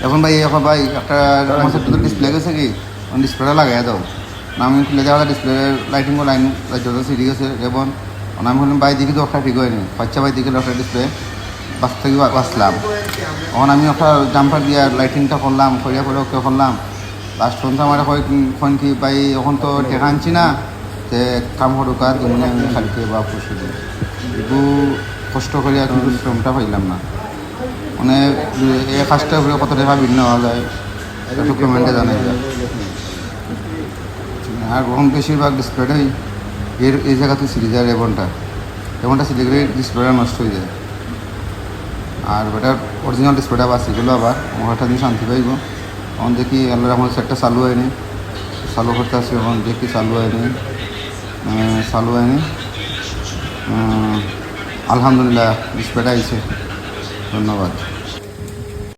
এখন ভাই এখন ভাই একটা আমার সেটা তো ডিসপ্লে গেছে কি ডিসপ্লেটা লাগাই দাও না আমি খুলে দেওয়া ডিসপ্লে লাইটিং লাইন যত সিডি গেছে যেমন আমি বললাম ভাই দিকে তো একটা ঠিক হয়নি বাচ্চা ভাই দিকে একটা ডিসপ্লে বাস থেকে বাঁচলাম তখন আমি একটা জাম্পার দিয়ে লাইটিংটা করলাম করিয়া করে ওকে করলাম লাস্ট পর্যন্ত আমার কখন কি ভাই এখন তো টেকা আনছি না যে কাম করুক আর যেমন আমি খালিকে বা পশু দিই একটু কষ্ট করিয়া কিন্তু শ্রমটা পাইলাম না মানে এই কাজটার উপরে কত টাকা ভিন্ন হওয়া যায় একটু কমেন্টে জানাই যায় আর এখন বেশিরভাগ ডিসপ্লেটাই এই জায়গাতে সিরিজ যায় রেবনটা সিলে গেলে ডিসপ্লেটা নষ্ট হয়ে যায় আর ওটার অরিজিনাল ডিসপ্লেটা বাঁচিগুলো আবার একটা দিন শান্তি পাইব এখন দেখি আল্লাহ আমার সেটটা চালু হয়নি চালু করতে আসি এখন দেখি চালু হয়নি আলহামদুলিল্লাহ ডিসপ্লেটা আইছে ধন্যবাদ।